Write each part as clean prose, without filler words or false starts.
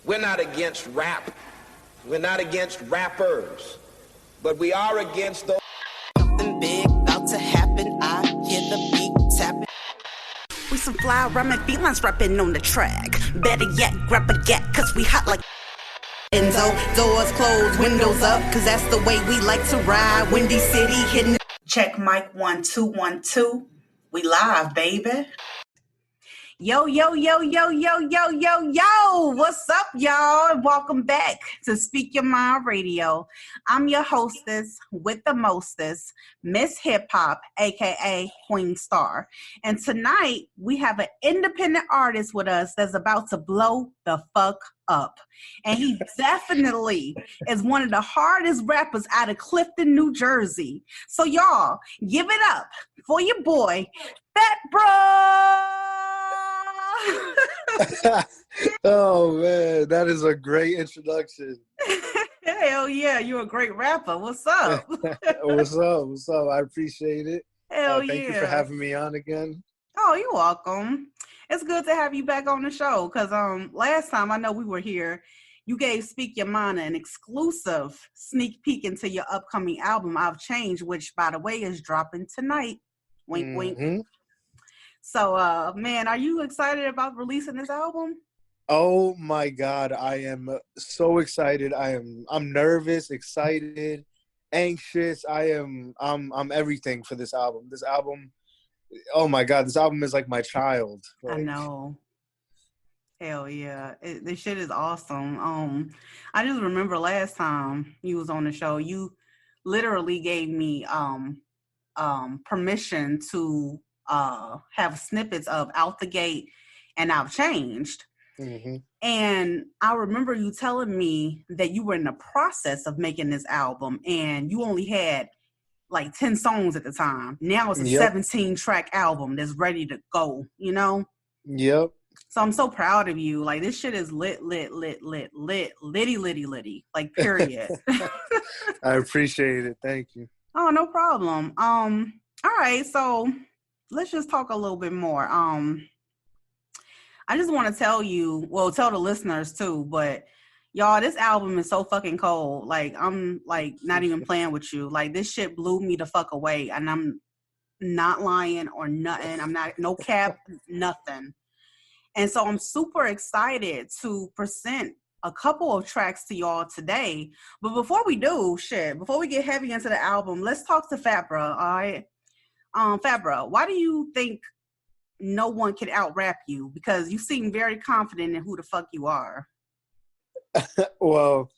We're not against rap. We're not against rappers. But we are against those. Something big about to happen. I hear the beat tapping. We some fly rhyming felines rapping on the track. Better yet, grab a gat, cause we hot like Enzo. Doors closed, windows up, cause that's the way we like to ride. Windy City hitting. Check mic 1 2 1 2. We live, baby. Yo, yo, yo, yo, yo, yo, yo, yo. What's up, y'all? Welcome back to Speak Your Mind Radio. I'm your hostess with the mostest, Miss Hip Hop, aka Queen Star. And tonight we have an independent artist with us that's about to blow the fuck up. And he definitely is one of the hardest rappers out of Clifton, New Jersey. So y'all, give it up for your boy, Fat Bro. Oh man, that is a great introduction. Hell yeah, you're a great rapper. What's up? What's up? What's up? I appreciate it. Hell Thank you for having me on again. Oh, you're welcome. It's good to have you back on the show because last time I know we were here, you gave Speak Your Mind an exclusive sneak peek into your upcoming album, I've Changed, which by the way is dropping tonight. Wink, wink. So, man, are you excited about releasing this album? Oh my God, I am so excited. I'm nervous, excited, anxious. I'm everything for this album. This album, oh my God, this album is like my child. Like, I know. Hell yeah, this shit is awesome. I just remember last time you was on the show, you literally gave me permission to have snippets of Out the Gate and I've Changed. Mm-hmm. And I remember you telling me that you were in the process of making this album and you only had like 10 songs at the time. Now it's a 17-track album that's ready to go, you know? Yep. So I'm so proud of you. Like, this shit is litty, like, period. I appreciate it. Thank you. Oh, no problem. All right, so let's just talk a little bit more. I just want to tell you, well, tell the listeners too, but y'all, this album is so fucking cold. Like, I'm like not even playing with you. Like, this shit blew me the fuck away, and I'm not lying or nothing. I'm not, no cap, nothing. And so I'm super excited to present a couple of tracks to y'all today. But before we do, before we get heavy into the album, let's talk to Fat Bro, all right? Fat Bro, why do you think no one can out-rap you? Because you seem very confident in who the fuck you are. Well,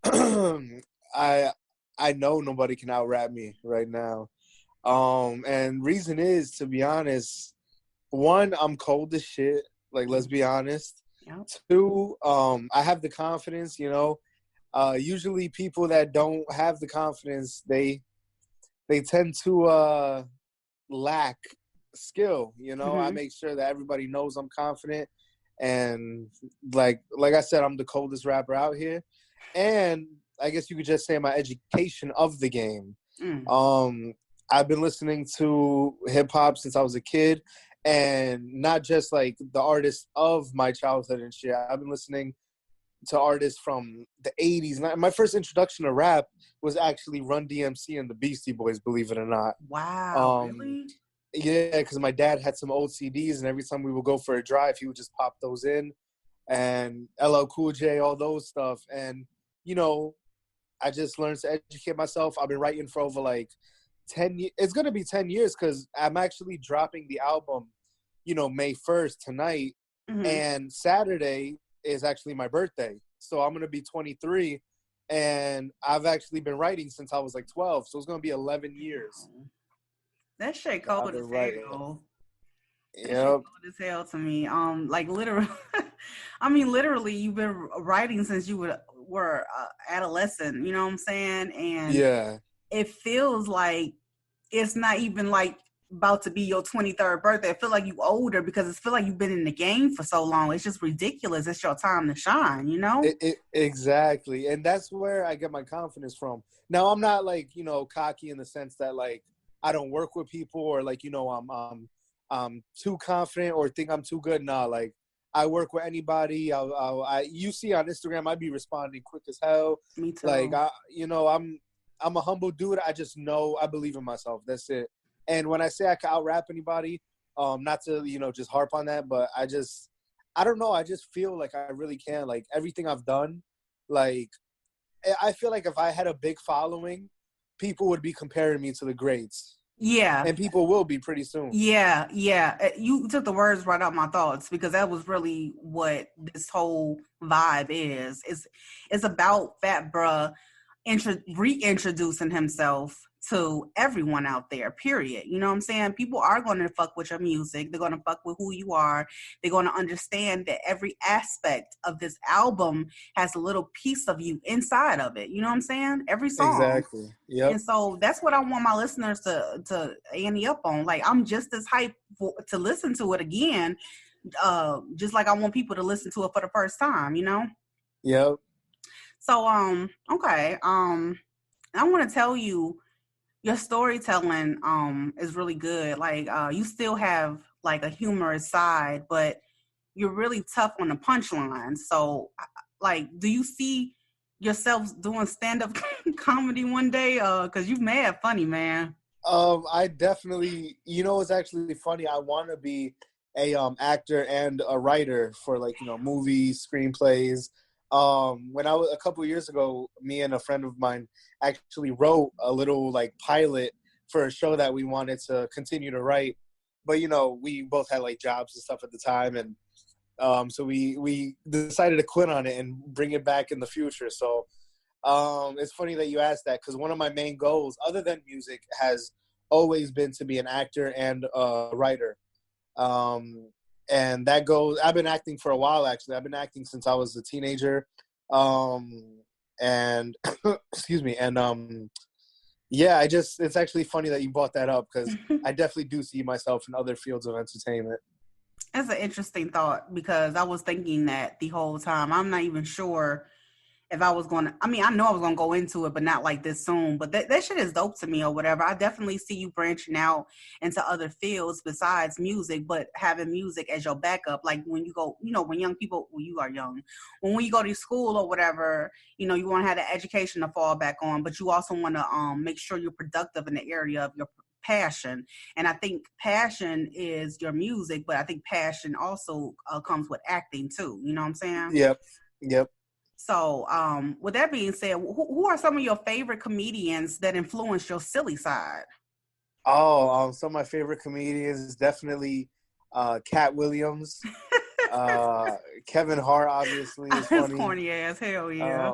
I know nobody can out-rap me right now. And reason is, to be honest, one, I'm cold as shit. Like, let's be honest. Yep. Two, I have the confidence, you know. Usually people that don't have the confidence, they tend to lack skill, you know. I make sure that everybody knows I'm confident, and like I said, I'm the coldest rapper out here. And I guess you could just say my education of the game. I've been listening to hip-hop since I was a kid, and not just like the artists of my childhood and shit. I've been listening to artists from the 80s. And my first introduction to rap was actually Run DMC and the Beastie Boys, believe it or not. Wow, really? Yeah, because my dad had some old CDs, and every time we would go for a drive, he would just pop those in. And LL Cool J, all those stuff. And, you know, I just learned to educate myself. I've been writing for over like 10 years. It's going to be 10 years because I'm actually dropping the album, you know, May 1st tonight. And Saturday is actually my birthday. So I'm going to be 23. And I've actually been writing since I was like 12. So it's going to be 11 years. That shit cold as hell. Yep. That shit cold as hell to me. Like, literally, I mean, literally, you've been writing since you were adolescent, you know what I'm saying? And yeah, it feels like it's not even like about to be your 23rd birthday. I feel like you older because it feels like you've been in the game for so long. It's just ridiculous. It's your time to shine, you know? Exactly. And that's where I get my confidence from. Now, I'm not like, you know, cocky in the sense that like I don't work with people or like, you know, I'm too confident or think I'm too good. Nah, like I work with anybody. You see on Instagram, I be responding quick as hell. Me too. Like, I'm a humble dude. I just know I believe in myself. That's it. And when I say I can out-rap anybody, not to, just harp on that, but I don't know. I just feel like I really can. Like, everything I've done, like, I feel like if I had a big following, people would be comparing me to the greats. Yeah. And people will be pretty soon. Yeah. You took the words right out my thoughts, because that was really what this whole vibe is. It's about Fat Bruh reintroducing himself to everyone out there, period. You know what I'm saying? People are going to fuck with your music. They're going to fuck with who you are. They're going to understand that every aspect of this album has a little piece of you inside of it. You know what I'm saying? Every song. Exactly. Yep. And so that's what I want my listeners to ante up on. Like, I'm just as hyped to listen to it again, just like I want people to listen to it for the first time, Yep. So, okay. I want to tell you, your storytelling is really good. Like, you still have like a humorous side, but you're really tough on the punchlines. So, like, do you see yourself doing stand-up comedy one day? Cause you mad funny, man. I definitely, it's actually funny. I want to be a actor and a writer for, like, movies, screenplays. When I was a couple of years ago, me and a friend of mine actually wrote a little like pilot for a show that we wanted to continue to write, but we both had like jobs and stuff at the time, and so we decided to quit on it and bring it back in the future. So it's funny that you asked that, because one of my main goals, other than music, has always been to be an actor and a writer. And that goes, I've been acting for a while, actually. I've been acting since I was a teenager. And excuse me. And yeah, it's actually funny that you brought that up, because I definitely do see myself in other fields of entertainment. That's an interesting thought, because I was thinking that the whole time. I'm not even sure if I was going to, I know I was going to go into it, but not like this soon. But that shit is dope to me or whatever. I definitely see you branching out into other fields besides music, but having music as your backup. Like when you go, when young people, well, you are young, when you go to school or whatever, you want to have the education to fall back on, but you also want to make sure you're productive in the area of your passion. And I think passion is your music, but I think passion also comes with acting too. You know what I'm saying? Yep. So, with that being said, who are some of your favorite comedians that influenced your silly side? Oh, some of my favorite comedians is definitely Cat Williams. Kevin Hart, obviously, is funny. Corny ass, hell yeah.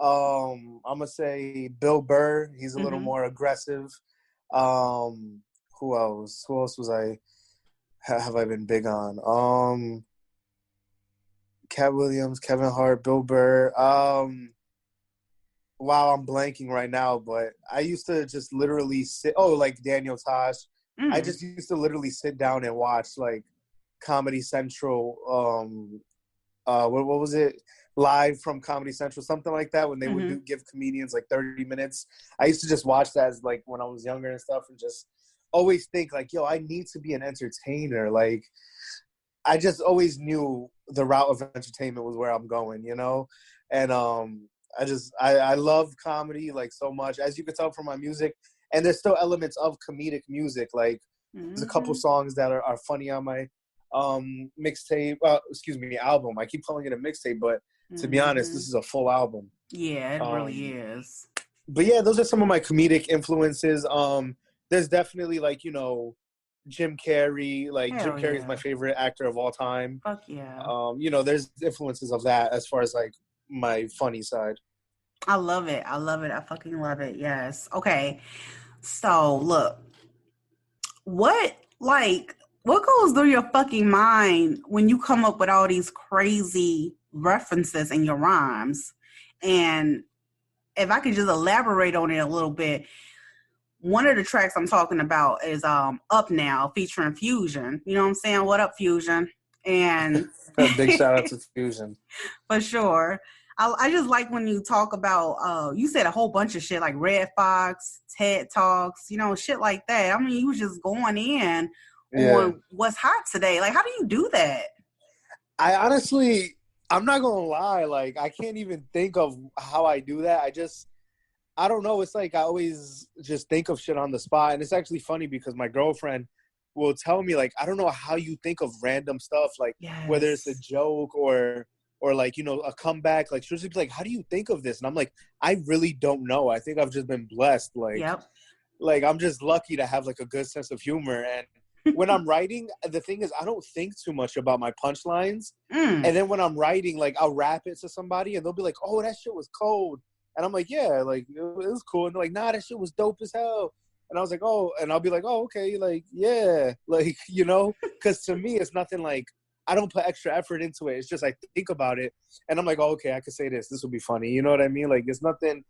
I'm gonna say Bill Burr. He's a little more aggressive. Who else? Who else have I been big on? Cat Williams, Kevin Hart, Bill Burr. Wow, I'm blanking right now, but I used to just literally sit. Oh, like Daniel Tosh. I just used to literally sit down and watch like Comedy Central. What was it? Live from Comedy Central, something like that, when they would give comedians like 30 minutes. I used to just watch that as like when I was younger and stuff, and just always think like, yo, I need to be an entertainer. Like, I just always knew the route of entertainment was where I'm going, and I love comedy like so much, as you can tell from my music. And there's still elements of comedic music. Like there's a couple songs that are funny on my mixtape. Album. I keep calling it a mixtape, but to be honest, this is a full album. Yeah, it really is. But yeah, those are some of my comedic influences. There's definitely like Jim Carrey. Like Jim Carrey is my favorite actor of all time. Fuck yeah. There's influences of that as far as like my funny side. I love it. I fucking love it. Yes. Okay. So look, what goes through your fucking mind when you come up with all these crazy references in your rhymes? And if I could just elaborate on it a little bit, one of the tracks I'm talking about is Up Now featuring Fusion. You know what I'm saying? What up, Fusion? And big shout out to Fusion. For sure. I just like when you talk about, you said a whole bunch of shit like Red Fox, TED Talks, shit like that. I mean, you was just going in on what's hot today. Like, how do you do that? I honestly, I'm not gonna lie. Like, I can't even think of how I do that. I don't know. It's like I always just think of shit on the spot. And it's actually funny because my girlfriend will tell me, like, I don't know how you think of random stuff, like whether it's a Yes. joke or like, you know, a comeback. Like, she'll just be like, how do you think of this? And I'm like, I really don't know. I think I've just been blessed. Yep. Like I'm just lucky to have like a good sense of humor. And when I'm writing, the thing is I don't think too much about my punchlines. Mm. And then when I'm writing, like I'll rap it to somebody and they'll be like, oh, that shit was cold. And I'm like, yeah, like it was cool. And they're like, nah, that shit was dope as hell. And I was like, oh, and I'll be like, oh, okay, like, yeah, like, you know, because to me, it's nothing like, I don't put extra effort into it. It's just I think about it and I'm like, oh, okay, I could say this. This would be funny. You know what I mean? Like, it's nothing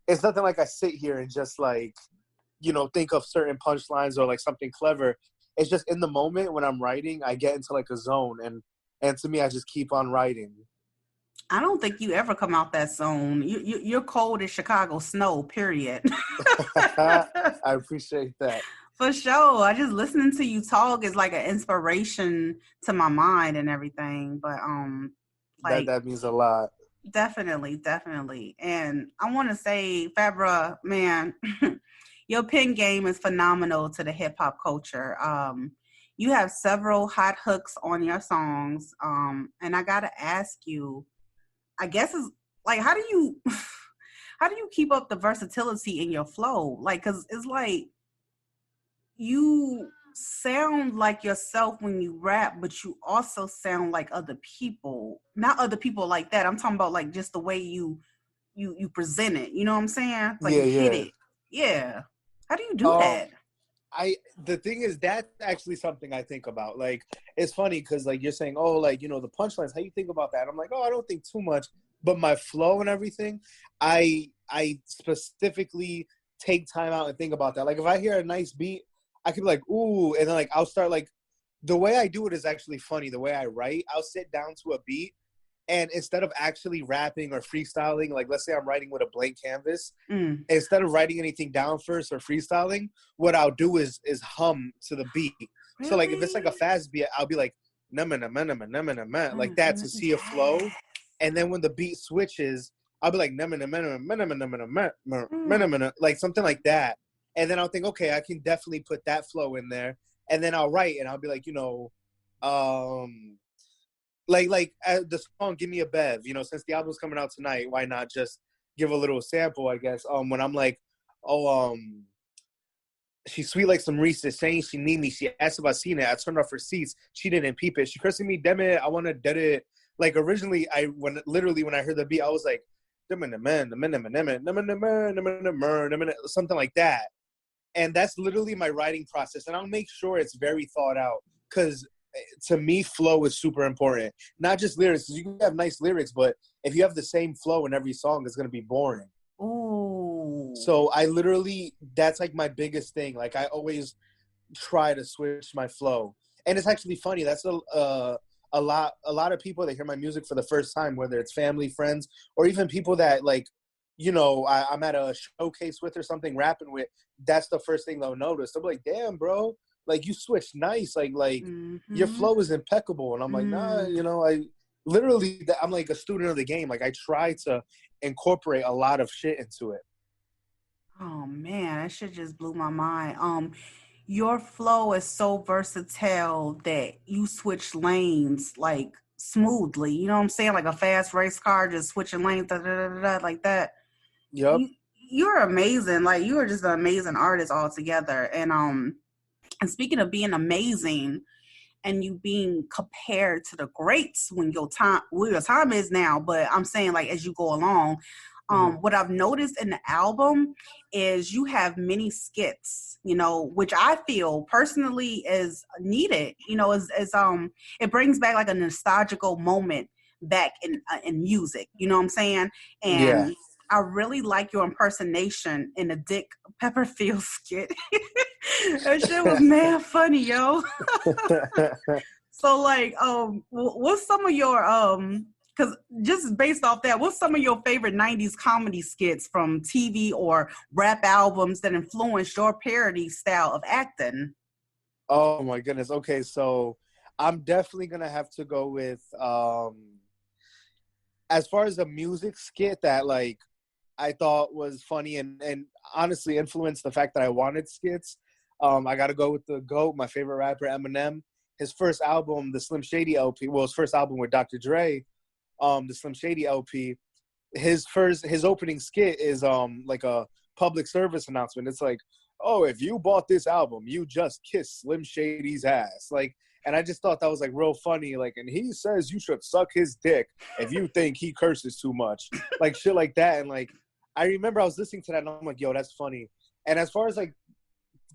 like I sit here and just like, you know, think of certain punchlines or like something clever. It's just in the moment when I'm writing, I get into like a zone and to me, I just keep on writing. I don't think you ever come out that zone. You're cold as Chicago snow, period. I appreciate that. For sure. I just listening to you talk is like an inspiration to my mind and everything. But like That means a lot. definitely, definitely. And I want to say, Fabra, man, your pen game is phenomenal to the hip hop culture. You have several hot hooks on your songs. And I gotta ask you, I guess it's like, how do you how do you keep up the versatility in your flow? Like, cause it's like you sound like yourself when you rap, but you also sound like other people. Not other people like that. I'm talking about like just the way you present it. You know what I'm saying? It's like Yeah, you hit yeah. it. Yeah. How do you do that? Um, the thing is that's actually something I think about. Like, it's funny because like you're saying, oh, like, you know, the punchlines. How you think about that? I'm like, oh, I don't think too much, but my flow and everything, I specifically take time out and think about that. Like, if I hear a nice beat, I could be like, ooh, and then like I'll start like the way I do it is actually funny. The way I write, I'll sit down to a beat. And instead of actually rapping or freestyling, like let's say I'm writing with a blank canvas, Mm. instead of writing anything down first or freestyling, what I'll do is hum to the beat. So like if it's like a Really? fast beat, I'll be like nama nama nama nama nama like that to see a flow. Yeah. And then when the beat switches, I'll be like nama nama nama nama nama nama Mm. nama nama like something like that. And then I'll think, okay, I can definitely put that flow in there. And then I'll write and I'll be like, you know, um the song "Give Me a Bev," you know, since the album's coming out tonight, why not just give a little sample? I guess when I'm like, oh, she's sweet like some Reese's, saying she need me. She asked if I seen it. I turned off her seats. She didn't peep it. She cursing me, damn it, I want to dead it. Like originally, when I heard the beat, I was like, something like that. And that's literally my writing process. And I'll make sure it's very thought out because to me, flow is super important. Not just lyrics. You can have nice lyrics, but if you have the same flow in every song, it's going to be boring. Ooh. So I literally, that's like my biggest thing. Like I always try to switch my flow. And it's actually funny. That's a lot of people that hear my music for the first time, whether it's family, friends, or even people that like, you know, I'm at a showcase with or something rapping with, that's the first thing they'll notice. They'll be like, damn, bro, like you switched nice. Like your Mm-hmm. flow is impeccable. And I'm like, nah, Mm. you know, I'm like a student of the game. Like I try to incorporate a lot of shit into it. Oh man, that shit just blew my mind. Your flow is so versatile that you switch lanes like smoothly. You know what I'm saying? Like a fast race car, just switching lanes, da, da, da, da, da, like that. Yep. You you're amazing. Like you are just an amazing artist altogether. And speaking of being amazing, and you being compared to the greats when your time is now, but I'm saying like as you go along, Mhm. what I've noticed in the album is you have many skits, you know, which I feel personally is needed, you know, as it brings back like a nostalgical moment back in music, you know what I'm saying? Yeah. And I really like your impersonation in the Dick Pepperfield skit. That shit was mad funny, yo. So like, what's some of your because just based off that, what's some of your favorite '90s comedy skits from TV or rap albums that influenced your parody style of acting? Oh my goodness. Okay, so I'm definitely gonna have to go with as far as a music skit that like I thought was funny and honestly influenced the fact that I wanted skits. I got to go with the GOAT, my favorite rapper, Eminem. His first album, the Slim Shady LP, well, his first album with Dr. Dre, the Slim Shady LP. His opening skit is like a public service announcement. It's like, oh, if you bought this album, you just kissed Slim Shady's ass. Like, and I just thought that was like real funny. Like, and he says you should suck his dick if you think he curses too much. Like shit like that. And like, I remember I was listening to that and I'm like, yo, that's funny. And as far as like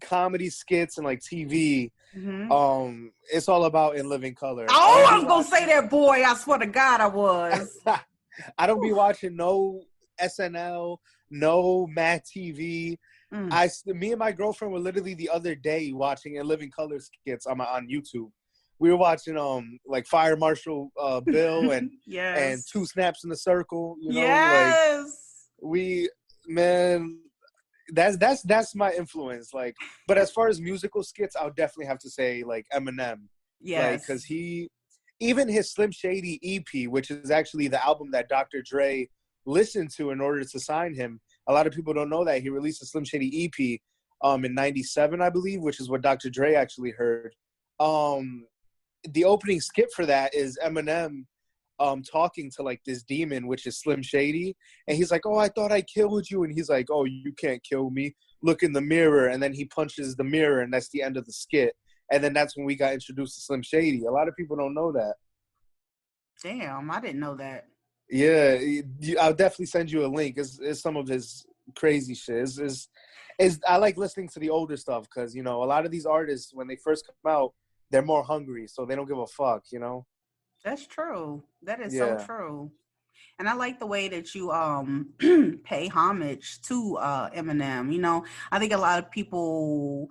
comedy skits and like TV, it's all about In Living Color. Oh, I was gonna say that, boy. I swear to God, I was. I don't be watching no SNL, no Mad TV. Me and my girlfriend were literally the other day watching In Living Color skits on YouTube. We were watching like Fire Marshal Bill and yes. and Two Snaps in a Circle. You know, yes. Like that's my influence. Like, but as far as musical skits, I'll definitely have to say like Eminem. Yes, like, because even his Slim Shady EP, which is actually the album that Dr. Dre listened to in order to sign him. A lot of people don't know that he released a Slim Shady EP in '97, I believe, which is what Dr. Dre actually heard. The opening skit for that is Eminem talking to like this demon, which is Slim Shady, and he's like, "Oh, I thought I killed you," and he's like, "Oh, you can't kill me. Look in the mirror," and then he punches the mirror, and that's the end of the skit. And then that's when we got introduced to Slim Shady. A lot of people don't know that. Damn, I didn't know that. Yeah, I'll definitely send you a link. It's some of his crazy shit. I like listening to the older stuff because, you know, a lot of these artists, when they first come out, they're more hungry, so they don't give a fuck, you know? That's true. That is Yeah. so true. And I like the way that you pay homage to Eminem. You know, I think a lot of people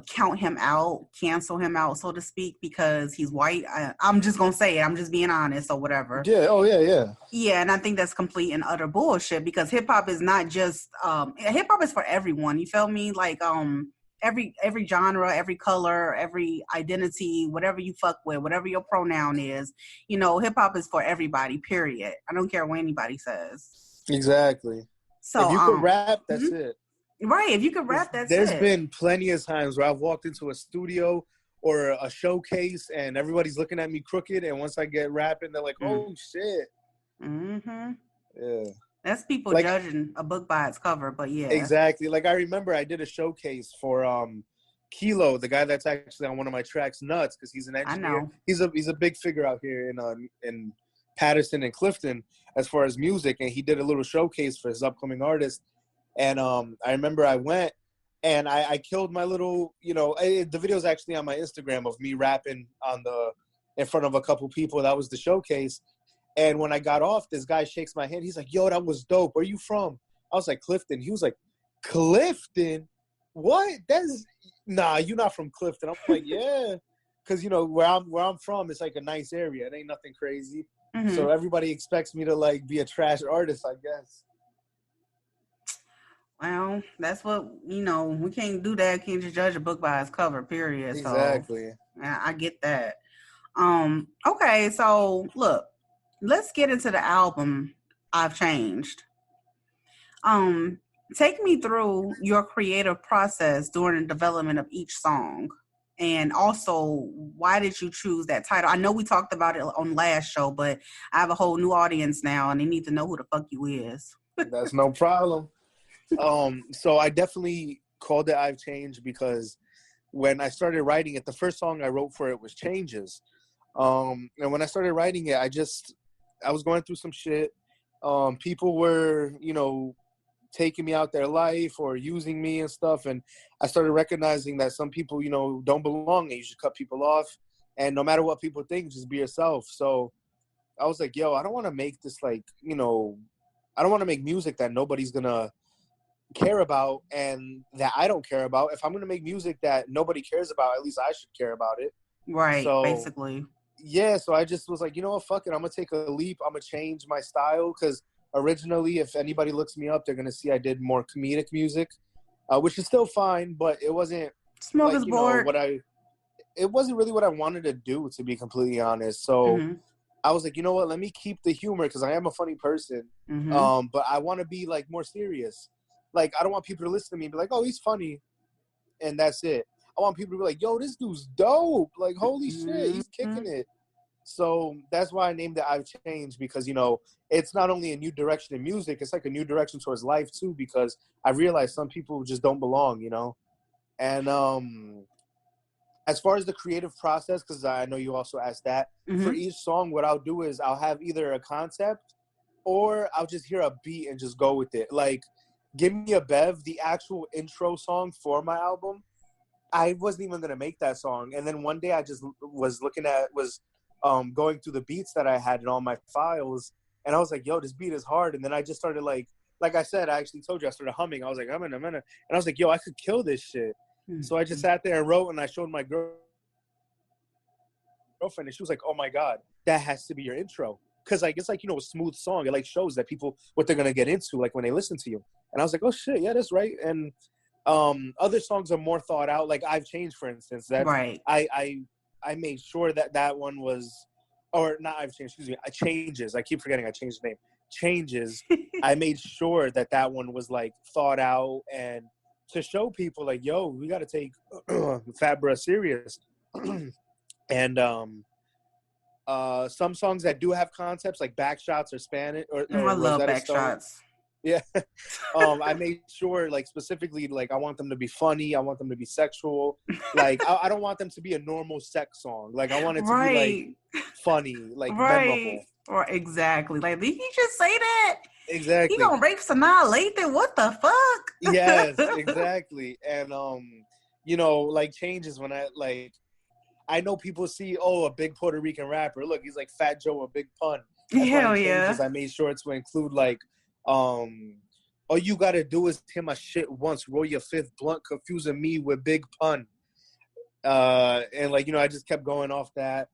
count him out, cancel him out, so to speak, because he's white. I'm just gonna say it. I'm just being honest or whatever. Yeah. Oh yeah. Yeah, and I think that's complete and utter bullshit because hip hop is not just hip hop is for everyone. You feel me? Like every genre, every color, every identity, whatever you fuck with, whatever your pronoun is, you know, hip hop is for everybody. Period. I don't care what anybody says. Exactly. So if you could rap, that's it. Right, if you could rap, that's There's been plenty of times where I've walked into a studio or a showcase and everybody's looking at me crooked, and once I get rapping, they're like, "Oh shit!" Yeah, that's people like, judging a book by its cover, but yeah, exactly. Like I remember I did a showcase for Kilo, the guy that's actually on one of my tracks, NUTZ, because he's an engineer. I know. He's a big figure out here in Patterson and Clifton as far as music, and he did a little showcase for his upcoming artist. And I remember I went and I killed my little, you know, the video's actually on my Instagram of me rapping in front of a couple people. That was the showcase. And when I got off, this guy shakes my hand. He's like, "Yo, that was dope. Where you from?" I was like, "Clifton." He was like, "Clifton? What? Nah, you're not from Clifton." I'm like, "Yeah." Because, you know, where I'm from, it's like a nice area. It ain't nothing crazy. Mm-hmm. So everybody expects me to like be a trash artist, I guess. Well, that's what, you know, we can't do that. Can't just judge a book by its cover, period. Exactly. So, I get that. Okay, so look, let's get into the album, I've Changed. Take me through your creative process during the development of each song. And also, why did you choose that title? I know we talked about it on last show, but I have a whole new audience now, and they need to know who the fuck you is. That's no problem. So I definitely called it I've Changed because when I started writing it, the first song I wrote for it was Changes. And when I started writing it, I was going through some shit. People were, you know, taking me out their life or using me and stuff. And I started recognizing that some people, you know, don't belong and you should cut people off. And no matter what people think, just be yourself. So I was like, yo, I don't want to make this like, you know, I don't want to make music that nobody's going to care about and that I don't care about. If I'm going to make music that nobody cares about, at least I should care about it. Right, so, basically. Yeah, so I just was like, you know what, fuck it. I'm going to take a leap. I'm going to change my style because originally, if anybody looks me up, they're going to see I did more comedic music, which is still fine, but it wasn't smorgasbord. Like, it wasn't really what I wanted to do, to be completely honest. So I was like, you know what? Let me keep the humor because I am a funny person. But I want to be like more serious. Like, I don't want people to listen to me and be like, oh, he's funny, and that's it. I want people to be like, yo, this dude's dope. Like, holy shit, he's kicking it. So that's why I named it I've Changed, because, you know, it's not only a new direction in music, it's like a new direction towards life too, because I realized some people just don't belong, you know? And as far as the creative process, because I know you also asked that, for each song, what I'll do is I'll have either a concept or I'll just hear a beat and just go with it. Like, Give Me a Bev, the actual intro song for my album, I wasn't even going to make that song. And then one day I just was going through the beats that I had in all my files, and I was like, yo, this beat is hard. And then I just started like I said, I actually told you, I started humming. I was like, I'm in a minute. And I was like, yo, I could kill this shit. So I just sat there and wrote, and I showed my girlfriend, and she was like, oh my God, that has to be your intro. Because like, it's like, you know, a smooth song. It like shows that people, what they're going to get into, like when they listen to you. And I was like, oh shit, yeah, that's right. And other songs are more thought out. Like I've Changed, for instance, that right. I made sure that one was, or not I've Changed, excuse me, Changes. I keep forgetting I changed the name. Changes. I made sure that one was like thought out, and to show people like, yo, we got to take Fat Bruh serious. And some songs that do have concepts, like Backshots or Spanish, or I love Backshots. Yeah. I made sure, like, specifically, like, I want them to be funny. I want them to be sexual. Like, I don't want them to be a normal sex song. Like, I want it to be, like, funny, like, memorable. Right, exactly. Like, did he just say that? Exactly. He gonna rape Sanaa Lathan? What the fuck? Yes, exactly. And, you know, like, Changes when I know people see, oh, a big Puerto Rican rapper. Look, he's like Fat Joe, a big pun. That's Hell why yeah. Changes, I made sure to include, like, all you gotta do is hear my shit once, roll your fifth blunt, confusing me with big pun. And like, you know, I just kept going off that.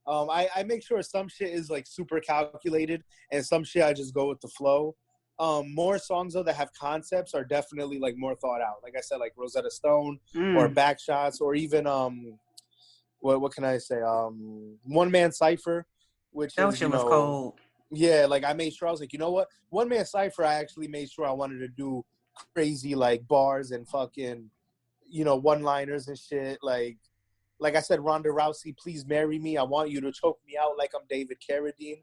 I make sure some shit is like super calculated, and some shit I just go with the flow. More songs though that have concepts are definitely like more thought out. Like I said, like Rosetta Stone or Backshots, or even what can I say? One Man Cypher, which that is, shit was cold. Yeah, like I made sure, I was like, you know what? One Man Cypher, I actually made sure I wanted to do crazy like bars and fucking, you know, one-liners and shit. Like I said, Ronda Rousey, please marry me. I want you to choke me out like I'm David Carradine.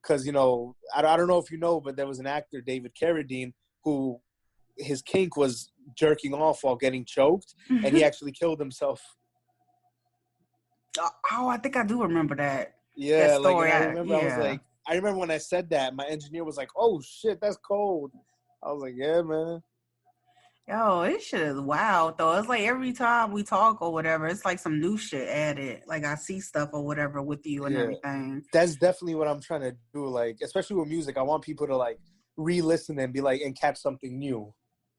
Because, you know, I don't know if you know, but there was an actor, David Carradine, who his kink was jerking off while getting choked, and he actually killed himself. Oh, I think I do remember that. Yeah, that story. Like, and I remember I was like, I remember when I said that, my engineer was like, oh, shit, that's cold. I was like, yeah, man. Yo, this shit is wild, though. It's like every time we talk or whatever, it's like some new shit added. Like I see stuff or whatever with you and everything. That's definitely what I'm trying to do. Like, especially with music, I want people to, like, re-listen and be like, and catch something new.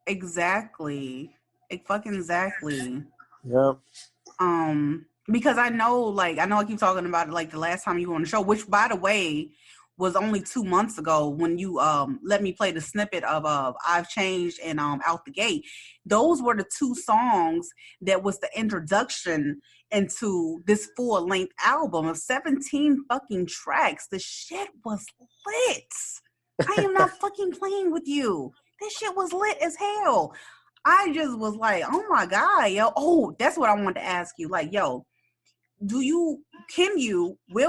Exactly. Exactly. Yeah. Because I know I keep talking about it, like the last time you were on the show, which by the way was only 2 months ago when you let me play the snippet of I've Changed and Out the Gate. Those were the two songs that was the introduction into this full-length album of 17 fucking tracks. The shit was lit. I am not fucking playing with you. This shit was lit as hell. I just was like, oh my God, yo. Oh, that's what I wanted to ask you. Like, yo, will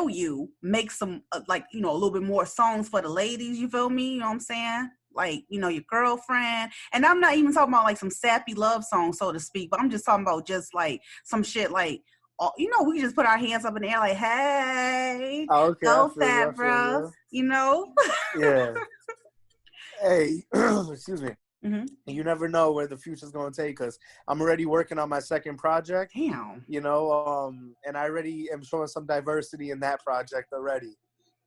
you make some, like, you know, a little bit more songs for the ladies, you feel me? You know what I'm saying? Like, you know, your girlfriend. And I'm not even talking about like some sappy love songs, so to speak, but I'm just talking about just like some shit like, you know, we can just put our hands up in the air like, hey, go Fat Bruh, you know? Yeah. Hey, excuse me. Mm-hmm. You never know where the future's going to take us. I'm already working on my second project. Damn. You know, and I already am showing some diversity in that project already.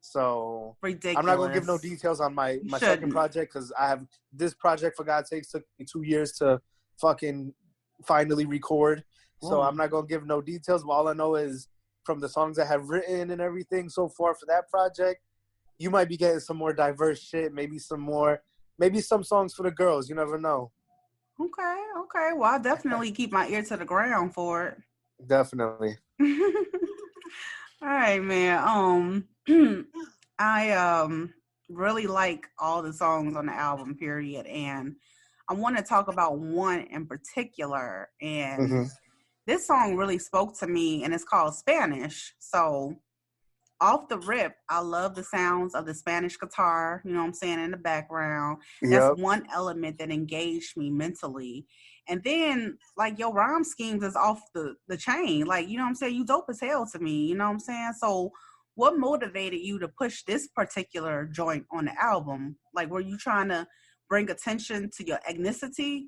So ridiculous. I'm not going to give no details on my second project, because I have this project, for God's sakes, took me 2 years to fucking finally record. So I'm not going to give no details. But all I know is from the songs I have written and everything so far for that project, you might be getting some more diverse shit, maybe some songs for the girls. You never know. Okay. Well, I'll definitely keep my ear to the ground for it. Definitely. All right, man. I really like all the songs on the album, period. And I want to talk about one in particular. And this song really spoke to me, and it's called Spanish. So off the rip, I love the sounds of the Spanish guitar, you know what I'm saying, in the background. That's one element that engaged me mentally. And then, like, your rhyme schemes is off the chain. Like, you know what I'm saying? You dope as hell to me, you know what I'm saying? So what motivated you to push this particular joint on the album? Like, were you trying to bring attention to your ethnicity?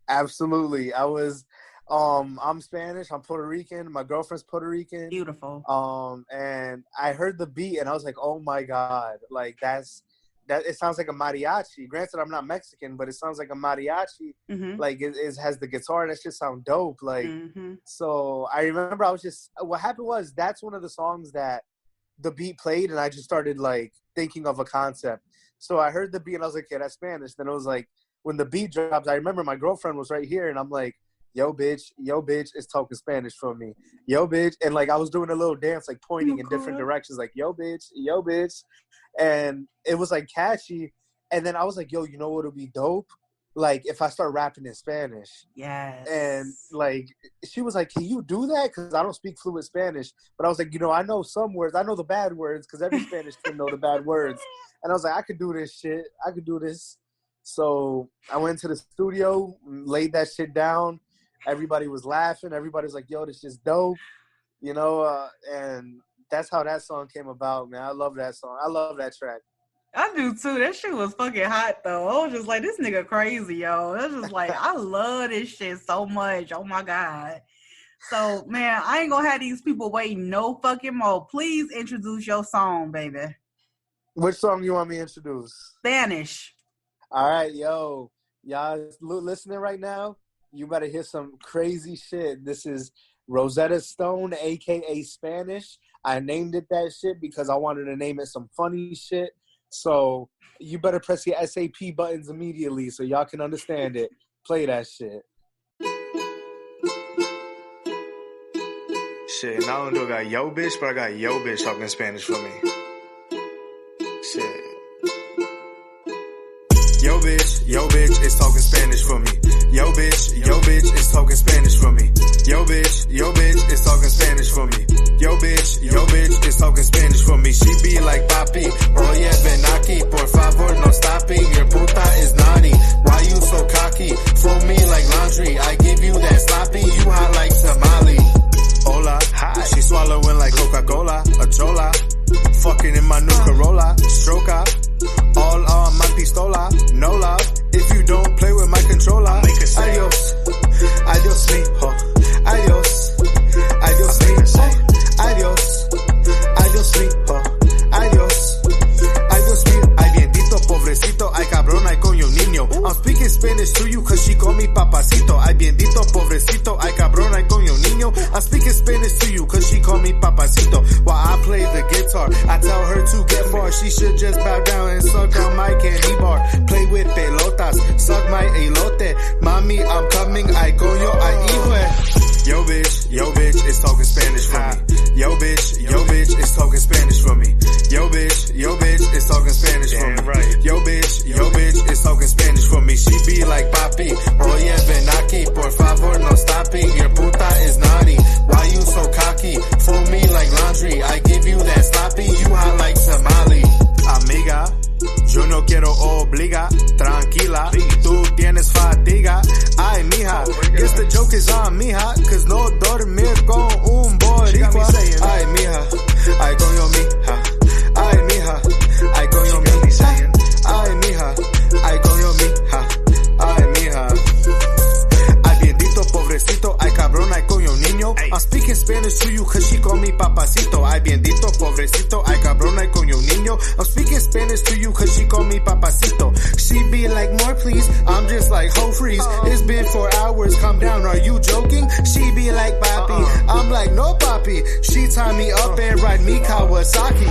Absolutely. I was... I'm Spanish. I'm Puerto Rican. My girlfriend's Puerto Rican. Beautiful. And I heard the beat, and I was like, "Oh my god!" Like that. It sounds like a mariachi. Granted, I'm not Mexican, but it sounds like a mariachi. Like it has the guitar. That just sound dope. Like so. I remember what happened was that's one of the songs that the beat played, and I just started like thinking of a concept. So I heard the beat, and I was like, "Yeah, that's Spanish." Then it was like when the beat drops, I remember my girlfriend was right here, and I'm like, yo bitch is talking Spanish for me. Yo bitch. And like I was doing a little dance, like pointing in different directions, like yo bitch. And it was like catchy. And then I was like, yo, you know what would be dope? Like if I start rapping in Spanish. Yes. And like she was like, can you do that? Because I don't speak fluent Spanish. But I was like, I know some words. I know the bad words because every Spanish kid know the bad words. And I was like, I could do this shit. I could do this. So I went to the studio, laid that shit down. Everybody was laughing. Everybody was like, yo, this is dope, and that's how that song came about, man. I love that song. I love that track. I do, too. That shit was fucking hot, though. I was just like, this nigga crazy, yo. That's just like, I love this shit so much. Oh, my God. So, man, I ain't gonna have these people waiting no fucking more. Please introduce your song, baby. Which song you want me to introduce? Spanish. All right, yo. Y'all listening right now? You better hear some crazy shit. This is Rosetta Stone, a.k.a. Spanish. I named it that shit because I wanted to name it some funny shit. So you better press your SAP buttons immediately so y'all can understand it. Play that shit. Shit, not only do I got yo bitch, but I got yo bitch talking Spanish for me. Shit. Yo bitch is talking Spanish for me. Yo bitch is talking Spanish for me. Yo bitch is talking Spanish for me. Yo bitch is talking Spanish for me. She be like, papi, oye, ven aquí, por favor, no stopping. Your puta is naughty. Why you so cocky? Fold me like laundry. I give you that sloppy. You hot like tamale. Hola, hi. She swallowing like Coca-Cola, a chola. Fucking in my new Corolla, stroker. All on my pistola, no love. If you don't play with my controller, adios, adios mijo, adios, adios mijo, adios, adios mijo, adios, adios mijo. Ay biendito, pobrecito, ay cabrón, ay coño niño. I'm speaking Spanish to you cause she call me papacito. Ay biendito, pobrecito, ay cabrón, ay coño niño. I'm speaking Spanish to you cause she call me papacito. While I play the guitar, I tell her to get far. She should just bow down and suck on my candy bar. Play with pelotas, suck my elote. Mami, I'm coming, ay coño, ay hijo. Yo bitch is talking Spanish for me. Yo bitch is talking Spanish for me. Yo bitch is talking Spanish for me. Right. Yo bitch is talking Spanish for me. She be like, papi, oye, ven aquí, por favor, no stopping. Your puta is naughty. Why you so cocky? Fold me like laundry. I give you that sloppy. You hot like tamale. Amiga, yo no quiero obliga. Tranquila, tú tienes fatiga. Ay, mija, guess the joke is on mija. Cause no dormir con un boricua. Ay, mija, ay, coño, mija. Ay, mija, ay, coño, mija. Ay, mija, ay, coño, mija. Ay, mija. Ay, biendito, pobrecito, ay, cabrón, ay, coño, niño. I'm speaking Spanish to you cause she call me papacito. Ay, biendito, pobrecito, ay, cabrón, ay, coño, niño. I'm speaking Spanish to you cause she call me papacito. She be like, more please. I'm just like, ho freeze. It's been 4 hours, calm down, are you joking? She be like, papi. I'm like, no, papi. She tie me up and ride me Kawasaki.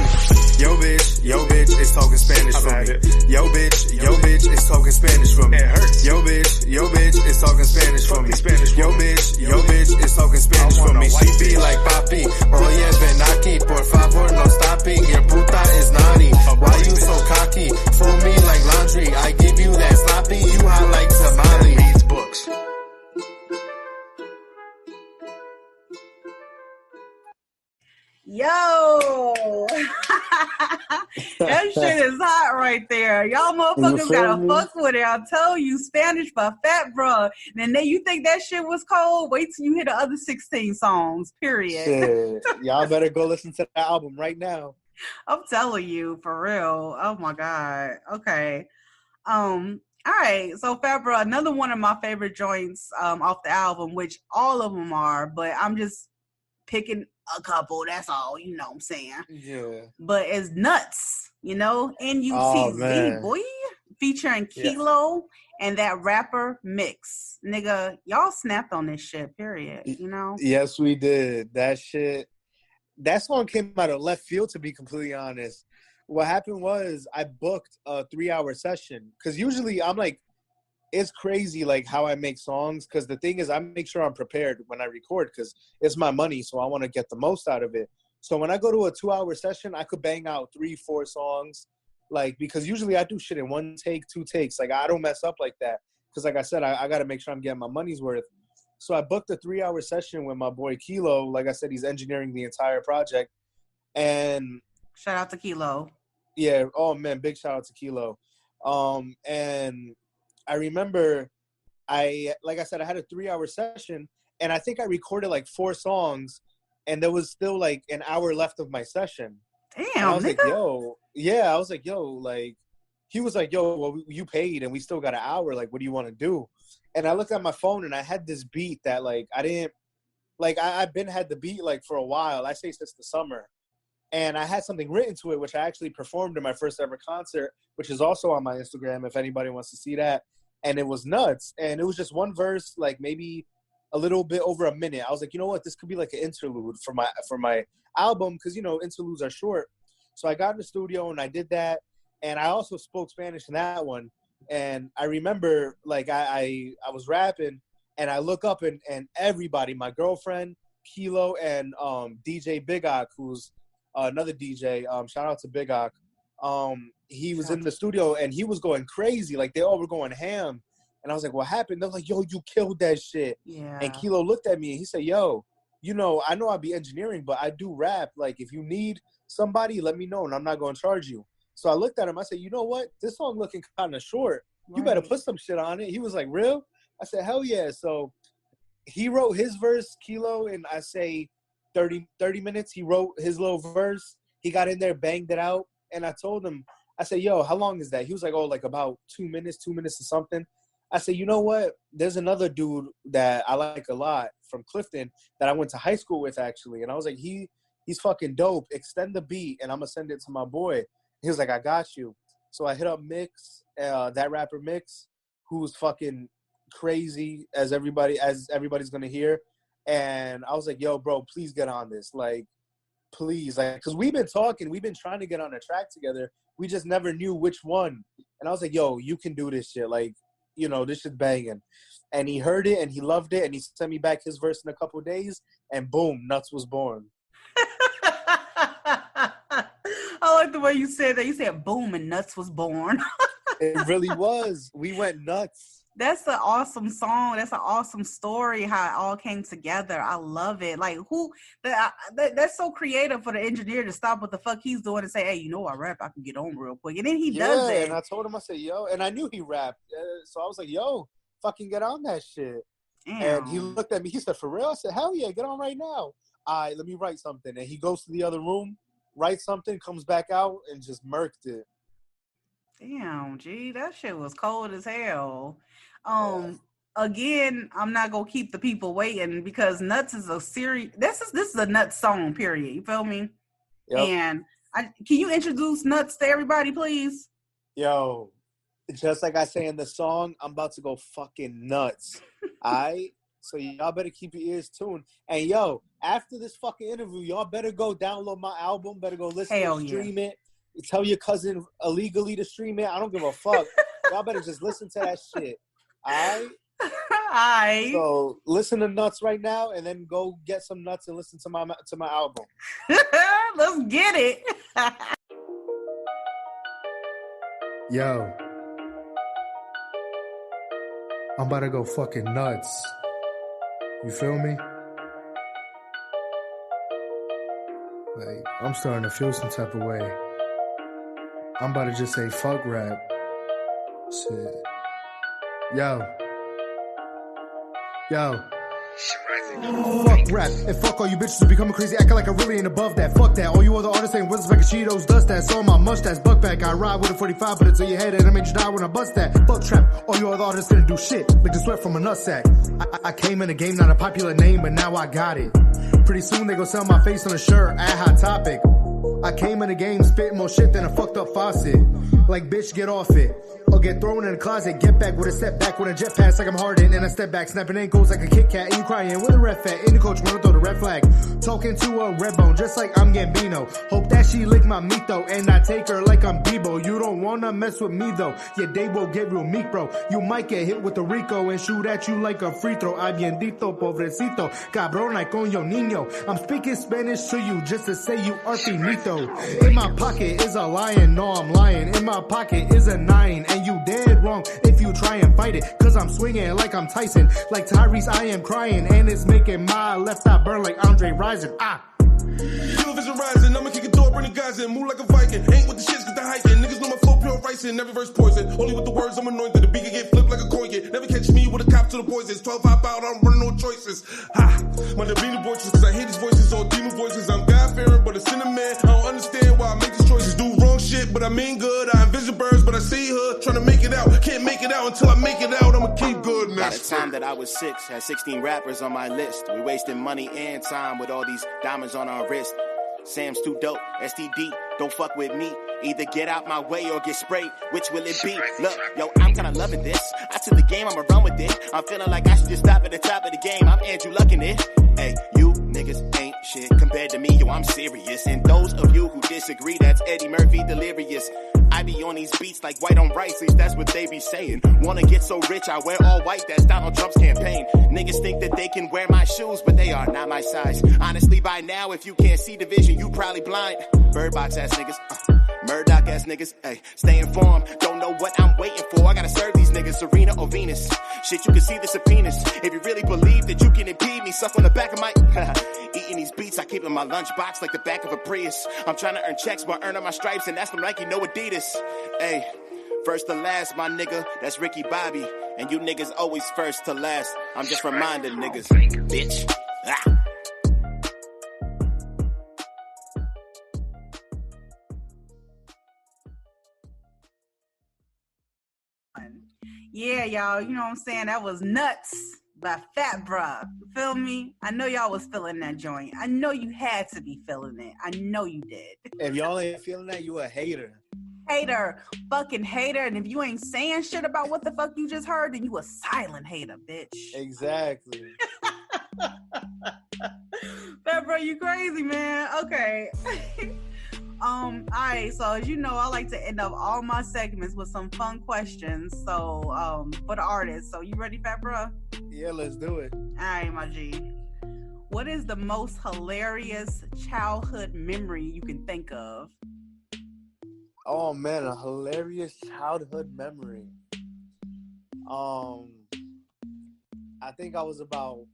Yo bitch is talking Spanish for me. Yo bitch is talking Spanish for me. It hurts. Yo bitch is talking Spanish for me. Yo bitch is talking Spanish for me. me. She be like, papi, oye, ven aquí, por favor, no stopping. Your puta is naughty. Why you so cocky? Fool me like laundry. I give you that sloppy. You hot like tamale. These books. Yo, that shit is hot right there. Y'all motherfuckers gotta fuck with it. I'll tell you, Spanish by Fat Bruh. And then you think that shit was cold? Wait till you hear the other 16 songs, period. Shit. Y'all better go listen to the album right now. I'm telling you, for real. Oh my God. Okay. All right. So Fat Bruh, another one of my favorite joints off the album, which all of them are, but I'm just picking a couple, that's all, you know what I'm saying? Yeah. But it's NUTZ, you know, NUTZ, boy, featuring Kilo and that rapper Mix. Nigga, y'all snapped on this shit, period, you know? Yes, we did. That song came out of left field, to be completely honest. What happened was I booked a 3-hour session, because usually I'm like, it's crazy like how I make songs, because the thing is I make sure I'm prepared when I record, because it's my money, so I want to get the most out of it. So when I go to a 2-hour session, I could bang out 3-4 songs, like, because usually I do shit in 1 take, 2 takes. Like, I don't mess up like that, because like I said, I got to make sure I'm getting my money's worth. So I booked a 3-hour session with my boy Kilo. Like I said, he's engineering the entire project. And shout out to Kilo. Yeah, oh man, big shout out to Kilo. And I remember like I said, I had a 3-hour session, and I think I recorded like 4 songs, and there was still like an hour left of my session. Damn, I was nigga. like, yo, yeah, I was like, yo, like, he was like, yo, well, you paid, and we still got an hour. Like, what do you want to do? And I looked at my phone, and I had this beat that, like, I didn't, like, I've been had the beat, like, for a while. I say since the summer. And I had something written to it, which I actually performed in my first ever concert, which is also on my Instagram if anybody wants to see that. And it was NUTZ. And it was just one verse, like maybe a little bit over a minute. I was like, you know what? This could be like an interlude for my album, because, you know, interludes are short. So I got in the studio and I did that. And I also spoke Spanish in that one. And I remember, like, I was rapping, and I look up, and everybody, my girlfriend, Kilo, and DJ Big Ock, who's another DJ, shout out to Big Ock. He was in the studio, and he was going crazy. Like, they all were going ham. And I was like, what happened? They're like, yo, you killed that shit. Yeah. And Kilo looked at me, and he said, yo, you know, I know I'll be engineering, but I do rap. Like, if you need somebody, let me know, and I'm not going to charge you. So I looked at him. I said, you know what? This song looking kind of short. You better put some shit on it. He was like, real? I said, hell yeah. So he wrote his verse, Kilo, in, I say, 30 minutes. He wrote his little verse. He got in there, banged it out. And I told him, I said, yo, how long is that? He was like, oh, like about 2 minutes or something. I said, you know what? There's another dude that I like a lot from Clifton that I went to high school with, actually. And I was like, he's fucking dope. Extend the beat, and I'm going to send it to my boy. He was like, I got you. So I hit up Mix, that rapper Mix, who's fucking crazy, as everybody's going to hear. And I was like, yo, bro, please get on this. Like, please. Like, because we've been talking. We've been trying to get on a track together. We just never knew which one. And I was like, yo, you can do this shit. Like, you know, this shit's banging. And he heard it, and he loved it, and he sent me back his verse in a couple of days, and boom, NUTZ was born. I like the way you said that. You said boom and NUTZ was born. It really was. We went nuts. That's an awesome song. That's an awesome story, how it all came together. I love it. Like, that's so creative for the engineer to stop what the fuck he's doing and say, hey, you know I rap, I can get on real quick. And then he does it. And I told him, I said, yo, and I knew he rapped. So I was like, yo, fucking get on that shit. Damn. And he looked at me, he said, for real? I said, hell yeah, get on right now. All right, let me write something. And he goes to the other room, writes something, comes back out, and just murked it. Damn, G, that shit was cold as hell. Again, I'm not gonna keep the people waiting, because NUTZ is a series. This is a NUTZ song, period. You feel me? Yep. And can you introduce NUTZ to everybody, please? Yo, just like I say in the song, I'm about to go fucking nuts. Alright? So y'all better keep your ears tuned. And yo, after this fucking interview, y'all better go download my album. Better go listen to it, stream it. Tell your cousin illegally to stream it. I don't give a fuck. Y'all better just listen to that shit. All right? Alright. So listen to Nuts right now, and then go get some nuts and listen to my album. Let's get it. Yo, I'm about to go fucking nuts. You feel me? Like, I'm starting to feel some type of way. I'm about to just say fuck rap. Shit. Yo. Fuck rap and fuck all you bitches who becoming crazy, acting like I really ain't above that. Fuck that. All you other artists ain't wizards like Cheetos, dust that. So my mustache, buck back. I ride with a 45, put it to your head and I made you die when I bust that. Fuck trap. All you other artists didn't do shit. Like the sweat from a nutsack. I came in the game, not a popular name, but now I got it. Pretty soon they gon' sell my face on a shirt at Hot Topic. I came in the game spitting more shit than a fucked up faucet. Like, bitch, get off it. Or get thrown in the closet, get back with a step back with a jet pass like I'm Harden. And I step back, snapping ankles like a Kit Kat. And you crying with a red fat. And the coach wanna throw the red flag. Talking to a red bone, just like I'm Gambino. Hope that she lick my meat though, and I take her like I'm Debo. You don't wanna mess with me though. Yeah, they will get real meek, bro. You might get hit with the Rico and shoot at you like a free throw. Ay biendito, pobrecito, cabrona coño niño. I'm speaking Spanish to you just to say you are finito. In my pocket is a lion, no I'm lying. In my pocket is a 9, and you dead wrong if you try and fight it. Cause I'm swinging like I'm Tyson. Like Tyrese, I am crying, and it's making my left eye burn like Andre Rison. Television rising, I'ma kick a door, bring the guys in, move like a Viking. Ain't with the shits, get the hiking. Niggas know my flow pure ricin', every verse poison. Only with the words I'm anointed, the beat can get flipped like a coin. Never catch me with a cop to the poisons. 12 hop out, I'm running no choices. Ha! My Davina voices, cause I hear these voices, all demon voices. I'm God-fearing, but a sinner man. I don't understand why I make these choices. Do wrong shit, but I mean good. I envision birds, but I see her trying to make it out. Can't make it out until I make it out. I'ma keep good, man. By the time that I was 6, had 16 rappers on my list. We wasting money and time with all these diamonds on our wrist. Sam's too dope, STD, don't fuck with me. Either get out my way or get sprayed. Which will it be? Look, yo, I'm kinda loving this. I took the game, I'ma run with it. I'm feeling like I should just stop at the top of the game. I'm Andrew Luckin' it. Hey, you niggas ain't shit compared to me, yo, I'm serious. And those of you who disagree, that's Eddie Murphy delirious. I be on these beats like white on rice, at least that's what they be saying. Wanna get so rich, I wear all white, that's Donald Trump's campaign. Niggas think that they can wear my shoes, but they are not my size. Honestly, by now, if you can't see the vision, you probably blind. Bird box ass niggas, Murdoch ass niggas, ayy, stay informed. Don't know what I'm waiting for. I gotta serve these niggas, Serena or Venus. Shit, you can see the subpoenas. If you really believe that you can impede me, suck on the back of my. Eating these beats, I keep in my lunchbox like the back of a Prius. I'm trying to earn checks while earning my stripes, and that's from Nike, no Adidas. Ayy, first to last, my nigga, that's Ricky Bobby. And you niggas always first to last. I'm just reminding niggas, bitch. Ah. Yeah, y'all, you know what I'm saying? That was Nuts by Fat Bruh. You feel me? I know y'all was feeling that joint. I know you had to be feeling it. I know you did. If y'all ain't feeling that, you a hater. Hater. Fucking hater. And if you ain't saying shit about what the fuck you just heard, then you a silent hater, bitch. Exactly. Fat Bruh, you crazy, man. Okay. Alright, so as you know, I like to end up all my segments with some fun questions. So, for the artists. So you ready, Fat Bruh? Yeah, let's do it. Alright, my G. What is the most hilarious childhood memory you can think of? Oh man, a hilarious childhood memory. I think I was about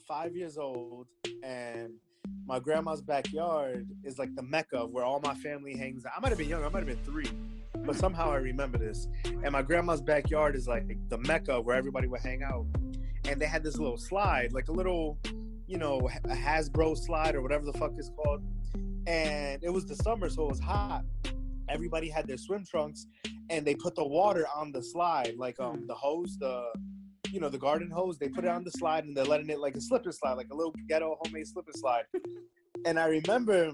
5 years old, and my grandma's backyard is like the mecca where all my family hangs out. I might have been young, I might have been 3, but somehow I remember this. And my grandma's backyard is like the mecca where everybody would hang out. And they had this little slide, like a little, you know, a Hasbro slide or whatever the fuck it's called. And it was the summer, so it was hot. Everybody had their swim trunks, and they put the water on the slide, like the hose, the garden hose. They put it on the slide, and they're letting it like a slip and slide, like a little ghetto homemade slip and slide. And I remember,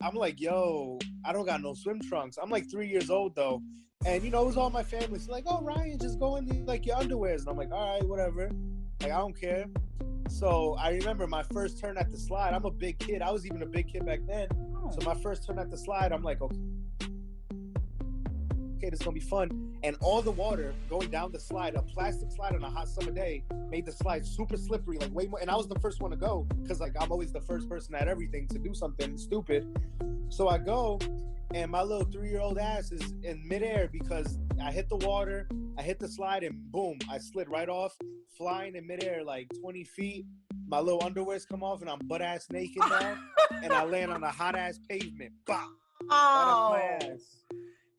I'm like, yo, I don't got no swim trunks. I'm like 3 years old though, and you know, it was all my family. It's like, oh, Ryan, just go in like your underwears. And I'm like, all right, whatever. Like, I don't care. So I remember my first turn at the slide. I'm a big kid. I was even a big kid back then. So my first turn at the slide, I'm like, okay. okay, this is gonna be fun. And all the water going down the slide, a plastic slide on a hot summer day, made the slide super slippery, like way more. And I was the first one to go because like I'm always the first person at everything to do something stupid. So I go, and my little 3-year-old ass is in midair because I hit the water, I hit the slide, and boom, I slid right off, flying in midair like 20 feet. My little underwears come off, and I'm butt ass naked now, and I land on a hot ass pavement. Bah! Right off my ass.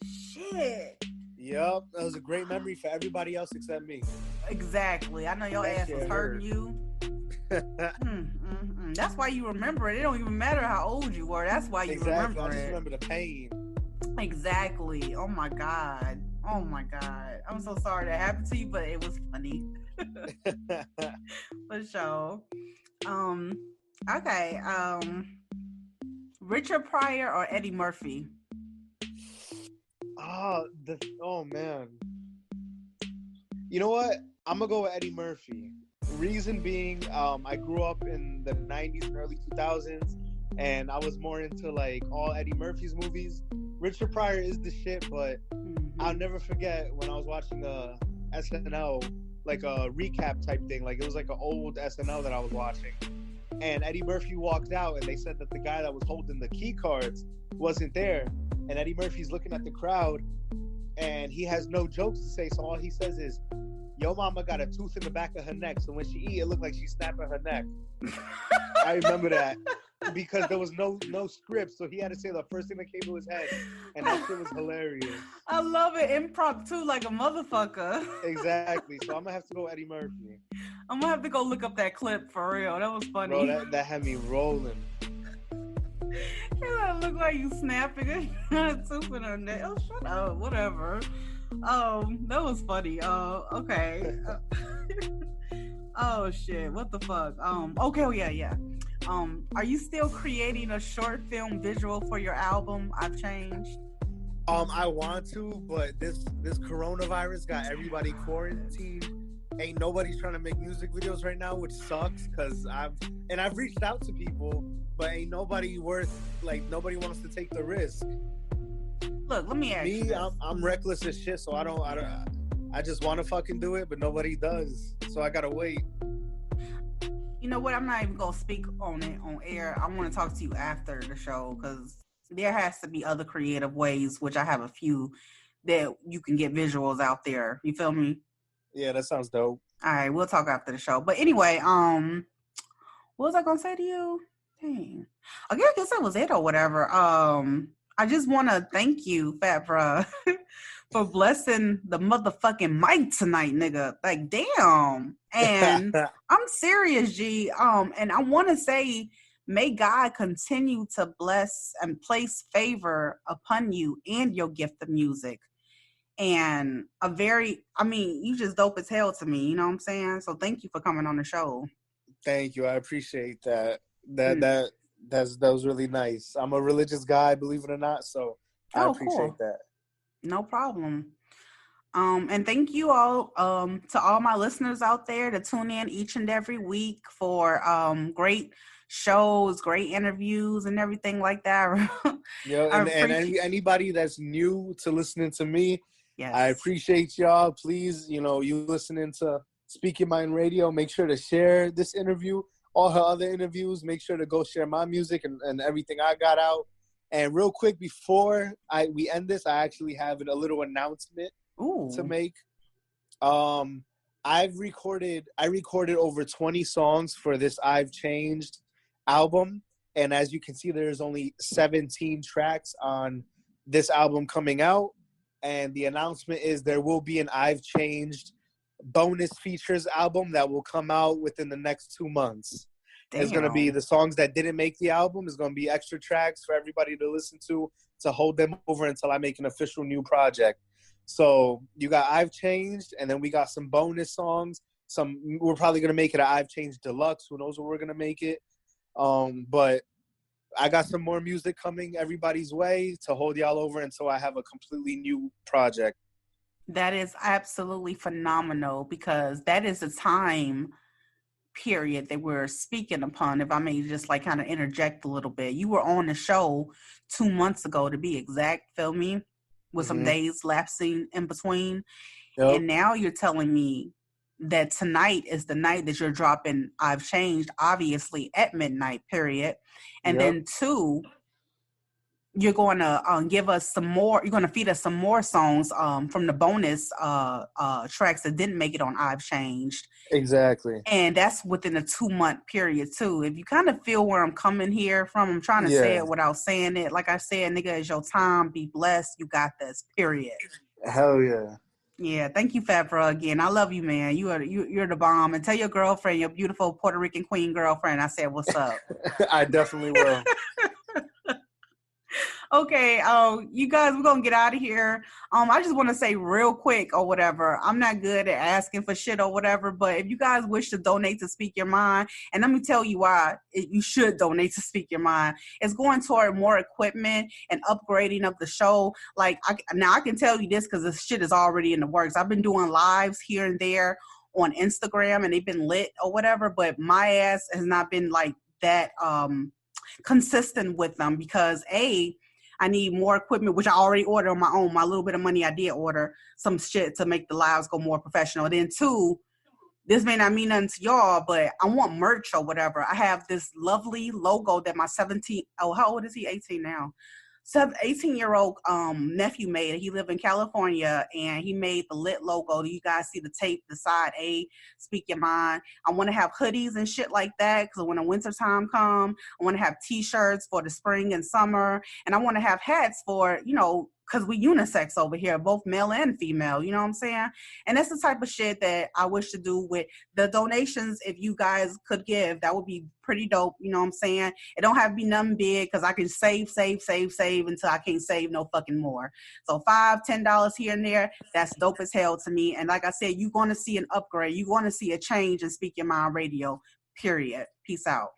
Shit. Yep, that was a great memory for everybody else except me. Exactly. I know your ass was hurting you. That's why you remember it. It don't even matter how old you were. That's why you remember it. I just remember the pain. Exactly. Oh my God. I'm so sorry that happened to you, but it was funny. For sure. Okay. Richard Pryor or Eddie Murphy? Oh man. You know what? I'm gonna go with Eddie Murphy. Reason being, I grew up in the 90s and early 2000s, and I was more into like all Eddie Murphy's movies. Richard Pryor is the shit, but I'll never forget when I was watching a SNL, like a recap type thing. Like it was like an old SNL that I was watching, and Eddie Murphy walked out, and they said that the guy that was holding the key cards wasn't there, and Eddie Murphy's looking at the crowd, and he has no jokes to say, so all he says is, "Yo mama got a tooth in the back of her neck, so when she eat, it looked like she's snapping her neck." I remember that because there was no script, so he had to say the first thing that came to his head, and that shit was hilarious. I love it, impromptu like a motherfucker. Exactly. So I'm gonna have to go Eddie Murphy. I'm gonna have to go look up that clip for real. That was funny. Bro, that had me rolling. It looked like you snapping it. Tooth in her neck. Oh, shut up. Whatever. That was funny. Okay. Oh shit, what the fuck? Okay, oh yeah. Are you still creating a short film visual for your album, I've Changed? I want to, but this coronavirus got everybody quarantined. Ain't nobody trying to make music videos right now, which sucks because I've reached out to people, but ain't nobody nobody wants to take the risk. Look, let me ask you this. I'm reckless as shit, so I just want to fucking do it, but nobody does. So I gotta wait. You know what? I'm not even gonna speak on it on air. I want to talk to you after the show because there has to be other creative ways, which I have a few that you can get visuals out there. You feel me? Yeah, that sounds dope. All right, we'll talk after the show. But anyway, what was I gonna say to you? Dang. I guess that was it or whatever. I just want to thank you, Fat Bruh, for blessing the motherfucking mic tonight, nigga. Like, damn. And I'm serious, G. And I want to say, may God continue to bless and place favor upon you and your gift of music. And you just dope as hell to me. You know what I'm saying? So thank you for coming on the show. Thank you. I appreciate that. That was really nice. I'm a religious guy, believe it or not, so I appreciate that. No problem. And thank you all to all my listeners out there to tune in each and every week for great shows, great interviews, and everything like that. And anybody that's new to listening to me, yes. I appreciate y'all. Please, you listening to Speak Your Mind Radio, make sure to share this interview. All her other interviews, make sure to go share my music and everything I got out. And real quick, before we end this, I actually have a little announcement to make. I recorded over 20 songs for this I've Changed album. And as you can see, there's only 17 tracks on this album coming out. And the announcement is there will be an I've Changed bonus features album that will come out within the next 2 months. Damn. It's going to be the songs that didn't make the album. It's going to be extra tracks for everybody to listen to hold them over until I make an official new project. So you got I've Changed, and then we got some bonus songs. We're probably going to make it an I've Changed Deluxe. Who knows what we're going to make it. But I got some more music coming everybody's way to hold y'all over until I have a completely new project. That is absolutely phenomenal because that is a time period that we're speaking upon. If I may just kind of interject a little bit. You were on the show 2 months ago to be exact, feel me? with some days lapsing in between. Yep. And now you're telling me that tonight is the night that you're dropping I've Changed, obviously at midnight, period. And then 2, you're going to give us some more, you're going to feed us some more songs from the bonus tracks that didn't make it on I've Changed. Exactly. And that's within a 2-month period too. If you kind of feel where I'm coming here from, I'm trying to say it without saying it. Like I said, nigga, it's your time. Be blessed. You got this, period. Hell yeah. Yeah, thank you, Fabra, again. I love you, man. You're the bomb. And tell your girlfriend, your beautiful Puerto Rican queen girlfriend, I said, what's up? I definitely will. Okay, you guys, we're gonna get out of here. I just want to say real quick or whatever, I'm not good at asking for shit or whatever, but if you guys wish to donate to Speak Your Mind, and let me tell you why you should donate to Speak Your Mind. It's going toward more equipment and upgrading of the show. Like, now I can tell you this because this shit is already in the works. I've been doing lives here and there on Instagram, and they've been lit or whatever, but my ass has not been like that consistent with them because I need more equipment, which I already ordered on my own. My little bit of money, I did order some shit to make the lives go more professional. Then 2, this may not mean nothing to y'all, but I want merch or whatever. I have this lovely logo that my how old is he? 18 now. 18-year-old nephew made it. He lived in California, and he made the lit logo. You guys see the tape, the side A, Speak Your Mind. I want to have hoodies and shit like that because when the winter time come, I want to have T-shirts for the spring and summer, and I want to have hats for, because we unisex over here, both male and female, you know what I'm saying? And that's the type of shit that I wish to do with the donations. If you guys could give, that would be pretty dope, you know what I'm saying? It don't have to be nothing big because I can save until I can't save no fucking more. So $5, $10 here and there, that's dope as hell to me. And like I said, you're going to see an upgrade. You're going to see a change in Speak Your Mind Radio, period. Peace out.